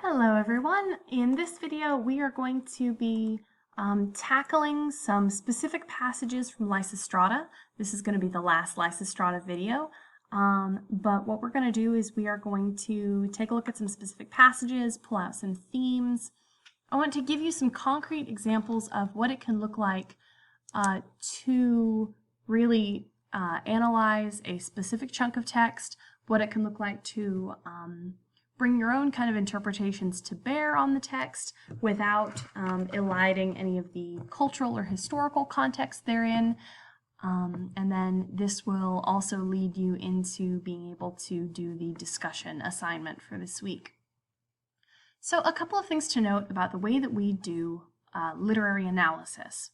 Hello everyone. In this video we are going to be tackling some specific passages from Lysistrata. This is going to be the last Lysistrata video, but what we're going to do is we are going to take a look at some specific passages, pull out some themes. I want to give you some concrete examples of what it can look like to really analyze a specific chunk of text, what it can look like to bring your own kind of interpretations to bear on the text without eliding any of the cultural or historical context therein. And then this will also lead you into being able to do the discussion assignment for this week. So a couple of things to note about the way that we do literary analysis.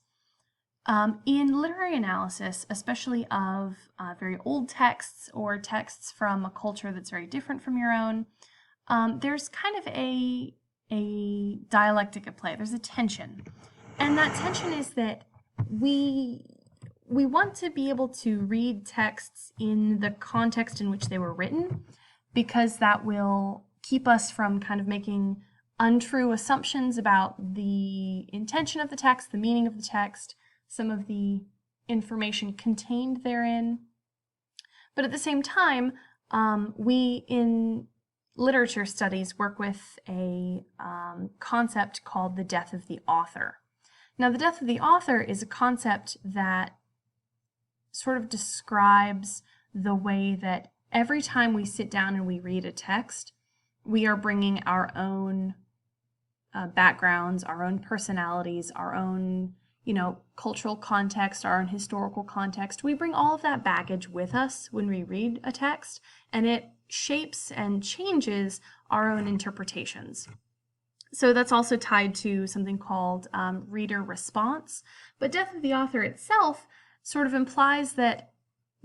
In literary analysis, especially of very old texts or texts from a culture that's very different from your own, there's kind of a dialectic at play. There's a tension. And that tension is that we want to be able to read texts in the context in which they were written, because that will keep us from kind of making untrue assumptions about the intention of the text, the meaning of the text, some of the information contained therein. But at the same time, we in literature studies work with a concept called the death of the author. Now, the death of the author is a concept that sort of describes the way that every time we sit down and we read a text, we are bringing our own backgrounds, our own personalities, our own, cultural context, our own historical context. We bring all of that baggage with us when we read a text, and it shapes and changes our own interpretations. So that's also tied to something called reader response. But death of the author itself sort of implies that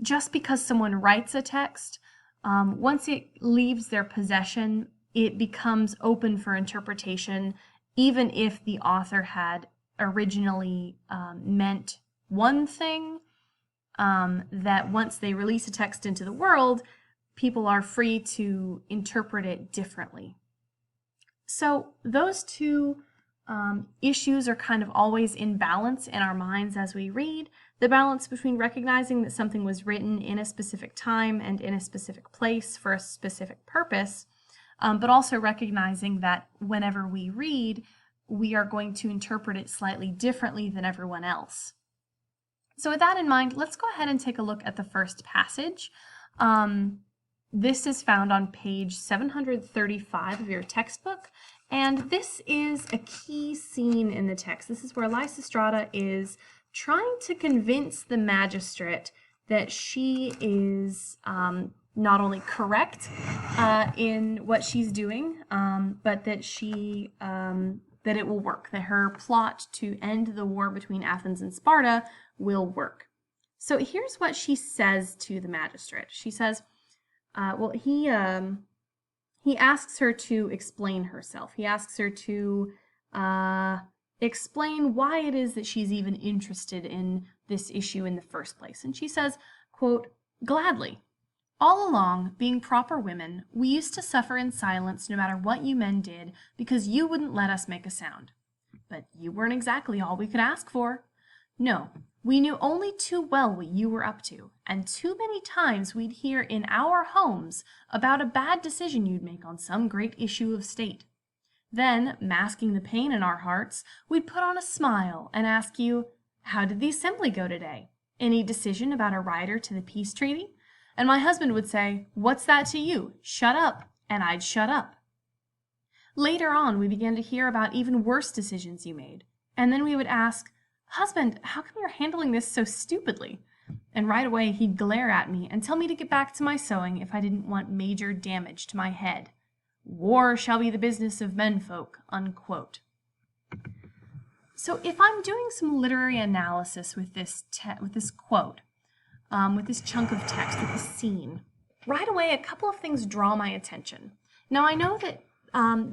just because someone writes a text, once it leaves their possession, it becomes open for interpretation, even if the author had originally meant one thing, that once they release a text into the world, people are free to interpret it differently. So those two issues are kind of always in balance in our minds as we read. The balance between recognizing that something was written in a specific time and in a specific place for a specific purpose, but also recognizing that whenever we read, we are going to interpret it slightly differently than everyone else. So with that in mind, let's go ahead and take a look at the first passage. This is found on page 735 of your textbook, and this is a key scene in the text. This is where Lysistrata is trying to convince the magistrate that she is not only correct in what she's doing, but that that it will work, that her plot to end the war between Athens and Sparta will work. So here's what she says to the magistrate. She says, he asks her to explain herself. He asks her to explain why it is that she's even interested in this issue in the first place. And she says, quote, "Gladly. All along, being proper women, we used to suffer in silence no matter what you men did, because you wouldn't let us make a sound. But you weren't exactly all we could ask for. No, we knew only too well what you were up to, and too many times we'd hear in our homes about a bad decision you'd make on some great issue of state. Then, masking the pain in our hearts, we'd put on a smile and ask you, 'How did the assembly go today? Any decision about a rider to the peace treaty?' And my husband would say, 'What's that to you? Shut up,' and I'd shut up. Later on, we began to hear about even worse decisions you made, and then we would ask, 'Husband, how come you're handling this so stupidly?' And right away he'd glare at me and tell me to get back to my sewing if I didn't want major damage to my head. War shall be the business of menfolk," unquote. So if I'm doing some literary analysis with this quote, with this chunk of text, with this scene, right away a couple of things draw my attention. Now I know that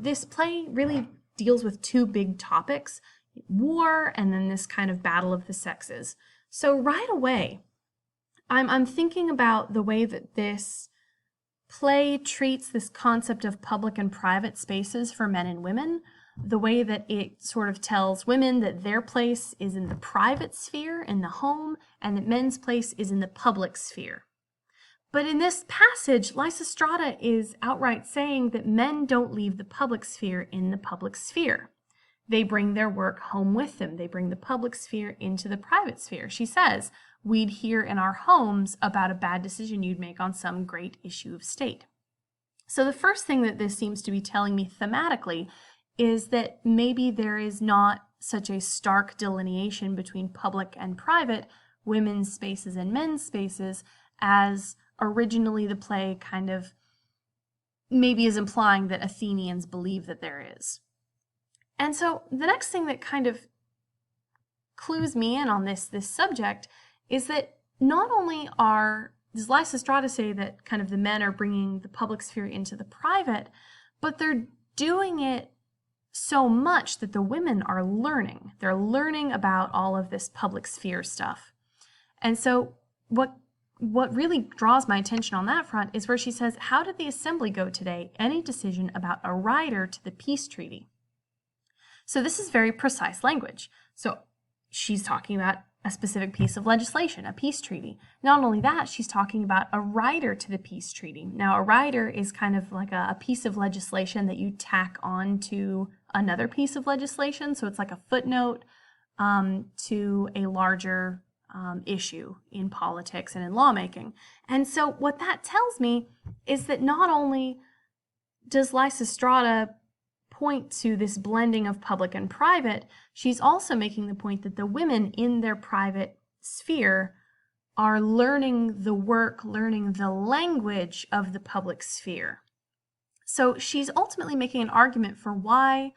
this play really deals with two big topics, war and then this kind of battle of the sexes. So right away, I'm thinking about the way that this play treats this concept of public and private spaces for men and women, the way that it sort of tells women that their place is in the private sphere, in the home, and that men's place is in the public sphere. But in this passage, Lysistrata is outright saying that men don't leave the public sphere in the public sphere. They bring their work home with them. They bring the public sphere into the private sphere. She says, we'd hear in our homes about a bad decision you'd make on some great issue of state. So the first thing that this seems to be telling me thematically is that maybe there is not such a stark delineation between public and private, women's spaces and men's spaces, as originally the play kind of maybe is implying that Athenians believe that there is. And so the next thing that kind of clues me in on this subject is that not only does Lysistrata say that kind of the men are bringing the public sphere into the private, but they're doing it so much that the women are learning. They're learning about all of this public sphere stuff. And so what really draws my attention on that front is where she says, how did the assembly go today? Any decision about a rider to the peace treaty? So this is very precise language. So she's talking about a specific piece of legislation, a peace treaty. Not only that, she's talking about a rider to the peace treaty. Now, a rider is kind of like a piece of legislation that you tack on to another piece of legislation. So it's like a footnote to a larger issue in politics and in lawmaking. And so what that tells me is that not only does Lysistrata point to this blending of public and private, she's also making the point that the women in their private sphere are learning the work, learning the language of the public sphere. So she's ultimately making an argument for why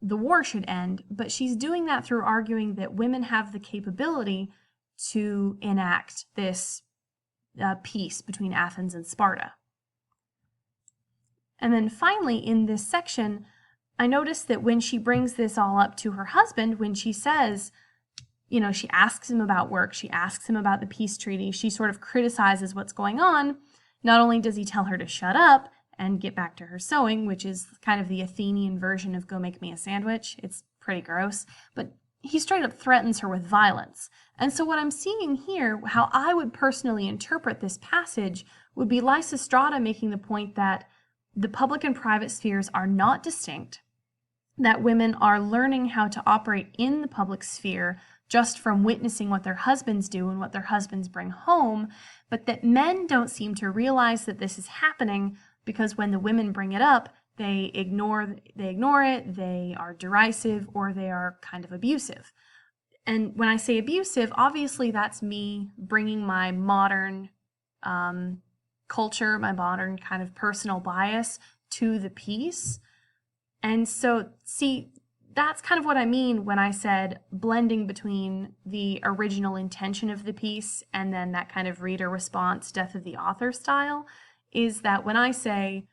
the war should end, but she's doing that through arguing that women have the capability to enact this peace between Athens and Sparta. And then finally, in this section, I noticed that when she brings this all up to her husband, when she says, you know, she asks him about work, she asks him about the peace treaty, she sort of criticizes what's going on. Not only does he tell her to shut up and get back to her sewing, which is kind of the Athenian version of go make me a sandwich. It's pretty gross, but he straight up threatens her with violence. And so what I'm seeing here, how I would personally interpret this passage, would be Lysistrata making the point that the public and private spheres are not distinct, that women are learning how to operate in the public sphere just from witnessing what their husbands do and what their husbands bring home, but that men don't seem to realize that this is happening because when the women bring it up, they ignore it, they are derisive, or they are kind of abusive. And when I say abusive, obviously that's me bringing my modern culture, my modern kind of personal bias to the piece. And so, see, that's kind of what I mean when I said blending between the original intention of the piece and then that kind of reader response, death of the author style, is that when I say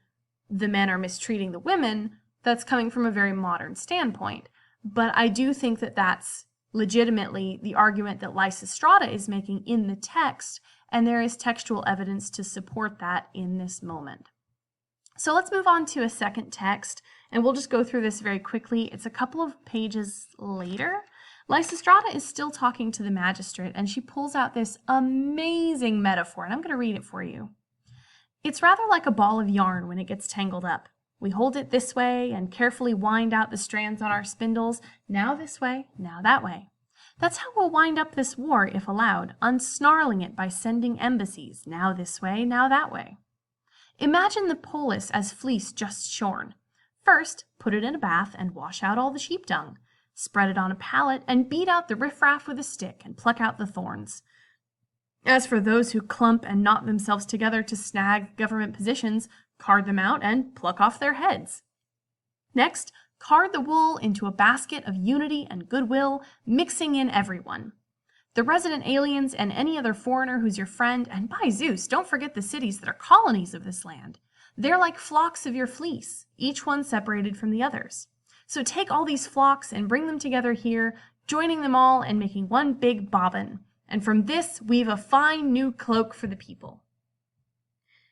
the men are mistreating the women, that's coming from a very modern standpoint. But I do think that that's legitimately the argument that Lysistrata is making in the text, and there is textual evidence to support that in this moment. So let's move on to a second text, and we'll just go through this very quickly. It's a couple of pages later. Lysistrata is still talking to the magistrate, and she pulls out this amazing metaphor, and I'm going to read it for you. It's rather like a ball of yarn when it gets tangled up. We hold it this way and carefully wind out the strands on our spindles, now this way, now that way. That's how we'll wind up this war, if allowed, unsnarling it by sending embassies, now this way, now that way. Imagine the polis as fleece just shorn. First, put it in a bath and wash out all the sheep dung. Spread it on a pallet and beat out the riffraff with a stick and pluck out the thorns. As for those who clump and knot themselves together to snag government positions, card them out and pluck off their heads. Next, card the wool into a basket of unity and goodwill, mixing in everyone. The resident aliens and any other foreigner who's your friend, and by Zeus, don't forget the cities that are colonies of this land. They're like flocks of your fleece, each one separated from the others. So take all these flocks and bring them together here, joining them all and making one big bobbin. And from this, weave a fine new cloak for the people.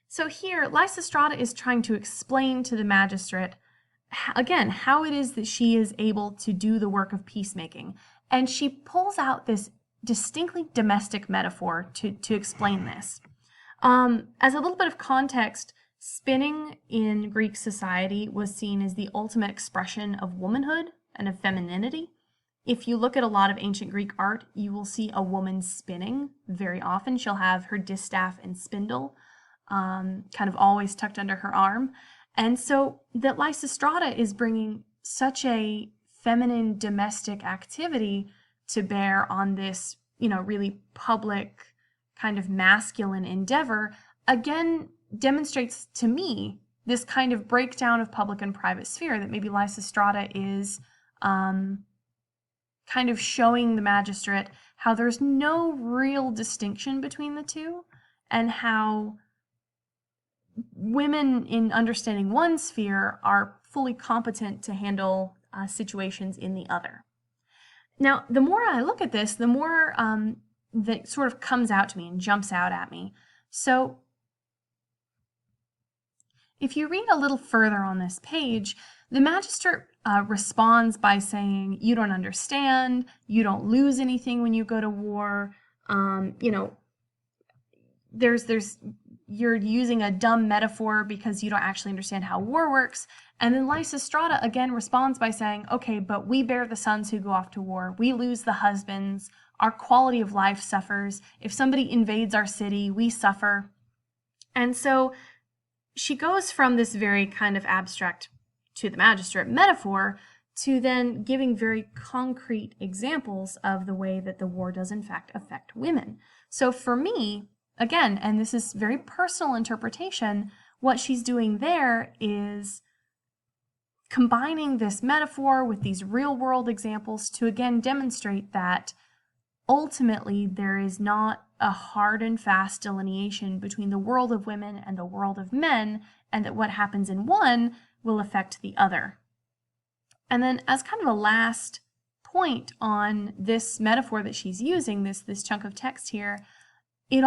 So here, Lysistrata is trying to explain to the magistrate, again, how it is that she is able to do the work of peacemaking. And she pulls out this distinctly domestic metaphor to explain this. As a little bit of context, spinning in Greek society was seen as the ultimate expression of womanhood and of femininity. If you look at a lot of ancient Greek art, you will see a woman spinning very often. She'll have her distaff and spindle kind of always tucked under her arm. And so that Lysistrata is bringing such a feminine domestic activity to bear on this, really public kind of masculine endeavor, again demonstrates to me this kind of breakdown of public and private sphere that maybe Lysistrata is kind of showing the magistrate how there's no real distinction between the two, and how women in understanding one sphere are fully competent to handle situations in the other. Now, the more I look at this, the more that sort of comes out to me and jumps out at me. So if you read a little further on this page, the magistrate responds by saying, you don't understand, you don't lose anything when you go to war, you're using a dumb metaphor because you don't actually understand how war works. And then Lysistrata again responds by saying, okay, but we bear the sons who go off to war. We lose the husbands. Our quality of life suffers. If somebody invades our city, we suffer. And so she goes from this very kind of abstract to the magistrate metaphor to then giving very concrete examples of the way that the war does in fact affect women. So for me, again, and this is very personal interpretation, what she's doing there is combining this metaphor with these real-world examples to again demonstrate that ultimately there is not a hard and fast delineation between the world of women and the world of men, and that what happens in one will affect the other. And then as kind of a last point on this metaphor that she's using, this chunk of text here, it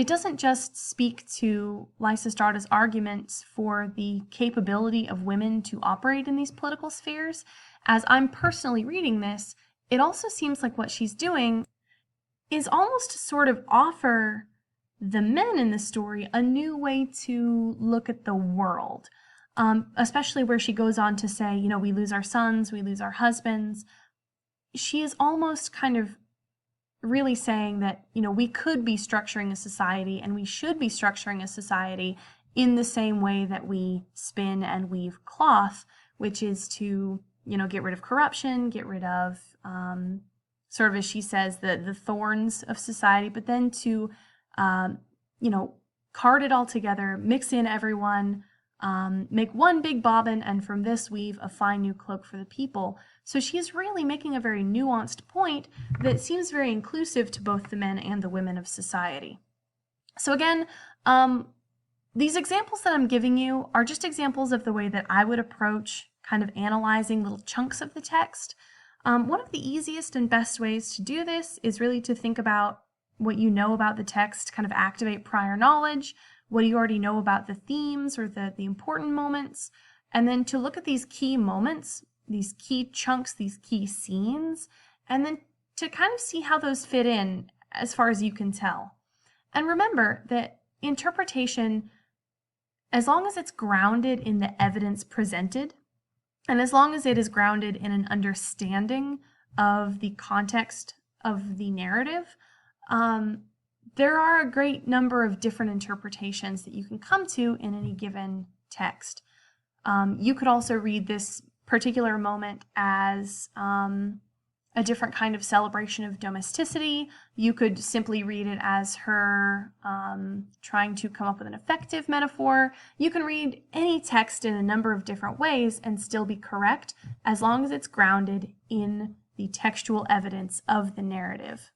doesn't just speak to Lysistrata's arguments for the capability of women to operate in these political spheres. As I'm personally reading this, it also seems like what she's doing is almost to sort of offer the men in the story a new way to look at the world, especially where she goes on to say, we lose our sons, we lose our husbands. She is almost kind of really saying that, we could be structuring a society, and we should be structuring a society in the same way that we spin and weave cloth, which is to, get rid of corruption, get rid of, sort of as she says, the thorns of society, but then to, card it all together, mix in everyone, make one big bobbin, and from this weave a fine new cloak for the people. So she's really making a very nuanced point that seems very inclusive to both the men and the women of society. So again, these examples that I'm giving you are just examples of the way that I would approach kind of analyzing little chunks of the text. One of the easiest and best ways to do this is really to think about what you know about the text, kind of activate prior knowledge, what do you already know about the themes or the important moments, and then to look at these key moments, these key chunks, these key scenes, and then to kind of see how those fit in as far as you can tell. And remember that interpretation, as long as it's grounded in the evidence presented, and as long as it is grounded in an understanding of the context of the narrative, there are a great number of different interpretations that you can come to in any given text. You could also read this particular moment as a different kind of celebration of domesticity. You could simply read it as her trying to come up with an effective metaphor. You can read any text in a number of different ways and still be correct, as long as it's grounded in the textual evidence of the narrative.